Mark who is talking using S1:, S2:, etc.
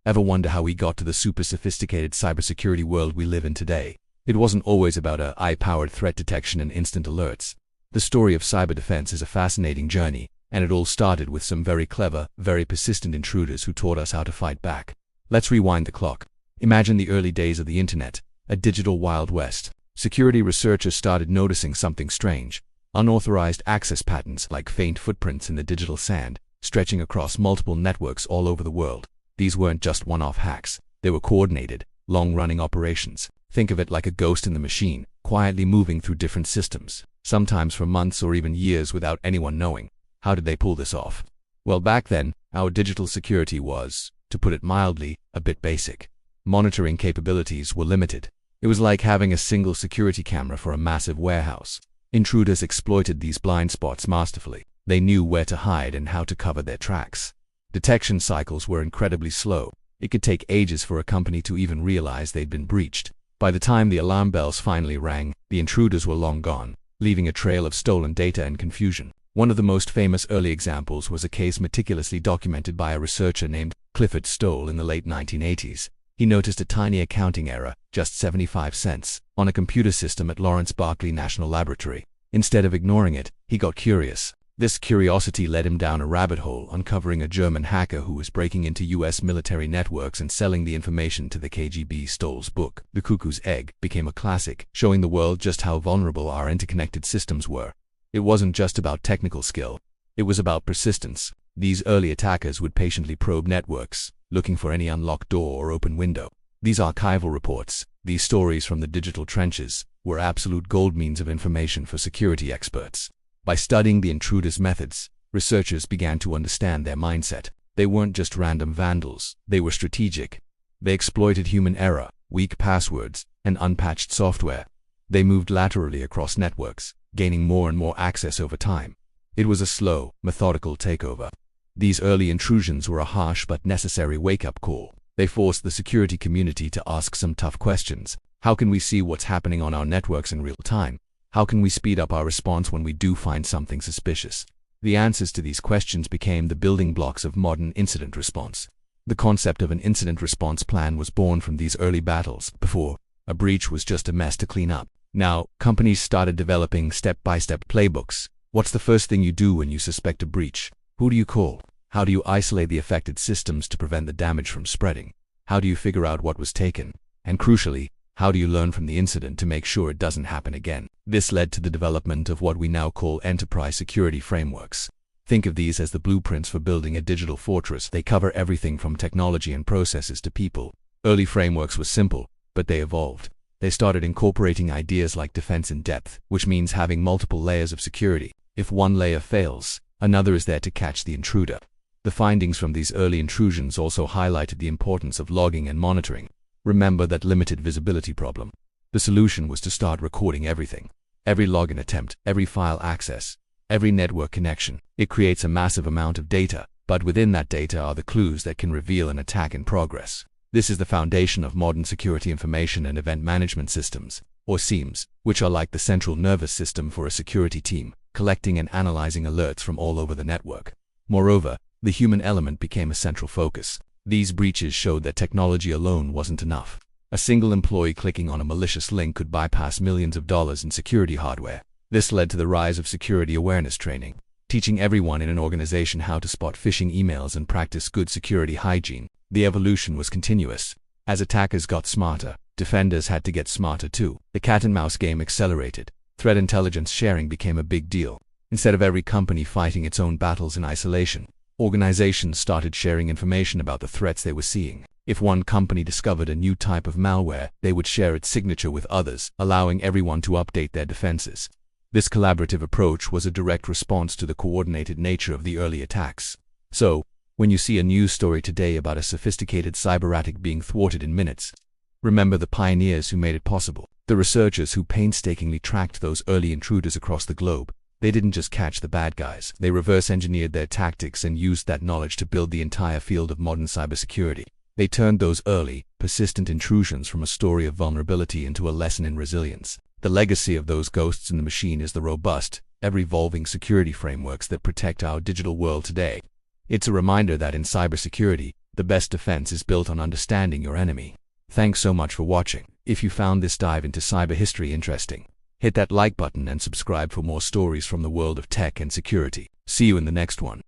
S1: Ever wonder how we got to the super sophisticated cybersecurity world we live in today? It wasn't always about AI-powered threat detection and instant alerts. The story of cyber defense is a fascinating journey, and it all started with some very clever, very persistent intruders who taught us how to fight back. Let's rewind the clock. Imagine the early days of the internet, a digital Wild West. Security researchers started noticing something strange. Unauthorized access patterns, like faint footprints in the digital sand, stretching across multiple networks all over the world. These weren't just one-off hacks. They were coordinated, long-running operations. Think of it like a ghost in the machine, quietly moving through different systems, sometimes for months or even years without anyone knowing. How did they pull this off? Well, back then, our digital security was, to put it mildly, a bit basic. Monitoring capabilities were limited. It was like having a single security camera for a massive warehouse. Intruders exploited these blind spots masterfully. They knew where to hide and how to cover their tracks. Detection cycles were incredibly slow. It could take ages for a company to even realize they'd been breached. By the time the alarm bells finally rang, the intruders were long gone, leaving a trail of stolen data and confusion. One of the most famous early examples was a case meticulously documented by a researcher named Clifford Stoll in the late 1980s. He noticed a tiny accounting error, just 75 cents, on a computer system at Lawrence Berkeley National Laboratory. Instead of ignoring it, he got curious. This curiosity led him down a rabbit hole, uncovering a German hacker who was breaking into US military networks and selling the information to the KGB. Stoll's book, The Cuckoo's Egg, became a classic, showing the world just how vulnerable our interconnected systems were. It wasn't just about technical skill. It was about persistence. These early attackers would patiently probe networks, looking for any unlocked door or open window. These archival reports, these stories from the digital trenches, were absolute goldmines of information for security experts. By studying the intruders' methods, researchers began to understand their mindset. They weren't just random vandals, they were strategic. They exploited human error, weak passwords, and unpatched software. They moved laterally across networks, gaining more and more access over time. It was a slow, methodical takeover. These early intrusions were a harsh but necessary wake-up call. They forced the security community to ask some tough questions. How can we see what's happening on our networks in real time? How can we speed up our response when we do find something suspicious? The answers to these questions became the building blocks of modern incident response. The concept of an incident response plan was born from these early battles. Before, a breach was just a mess to clean up. Now, companies started developing step-by-step playbooks. What's the first thing you do when you suspect a breach? Who do you call? How do you isolate the affected systems to prevent the damage from spreading? How do you figure out what was taken? And crucially, how do you learn from the incident to make sure it doesn't happen again? This led to the development of what we now call enterprise security frameworks. Think of these as the blueprints for building a digital fortress. They cover everything from technology and processes to people. Early frameworks were simple, but they evolved. They started incorporating ideas like defense in depth, which means having multiple layers of security. If one layer fails, another is there to catch the intruder. The findings from these early intrusions also highlighted the importance of logging and monitoring. Remember that limited visibility problem. The solution was to start recording everything. Every login attempt, every file access, every network connection. It creates a massive amount of data, but within that data are the clues that can reveal an attack in progress. This is the foundation of modern security information and event management systems, or SIEMs, which are like the central nervous system for a security team, collecting and analyzing alerts from all over the network. Moreover, the human element became a central focus. These breaches showed that technology alone wasn't enough. A single employee clicking on a malicious link could bypass millions of dollars in security hardware. This led to the rise of security awareness training, teaching everyone in an organization how to spot phishing emails and practice good security hygiene. The evolution was continuous. As attackers got smarter, defenders had to get smarter too. The cat-and-mouse game accelerated. Threat intelligence sharing became a big deal. Instead of every company fighting its own battles in isolation, organizations started sharing information about the threats they were seeing. If one company discovered a new type of malware, they would share its signature with others, allowing everyone to update their defenses. This collaborative approach was a direct response to the coordinated nature of the early attacks. So, when you see a news story today about a sophisticated cyber rat being thwarted in minutes, remember the pioneers who made it possible. The researchers who painstakingly tracked those early intruders across the globe. They didn't just catch the bad guys. They reverse-engineered their tactics and used that knowledge to build the entire field of modern cybersecurity. They turned those early, persistent intrusions from a story of vulnerability into a lesson in resilience. The legacy of those ghosts in the machine is the robust, ever-evolving security frameworks that protect our digital world today. It's a reminder that in cybersecurity, The best defense is built on understanding your enemy. Thanks so much for watching. If you found this dive into cyber history interesting, hit that like button and subscribe for more stories from the world of tech and security. See you in the next one.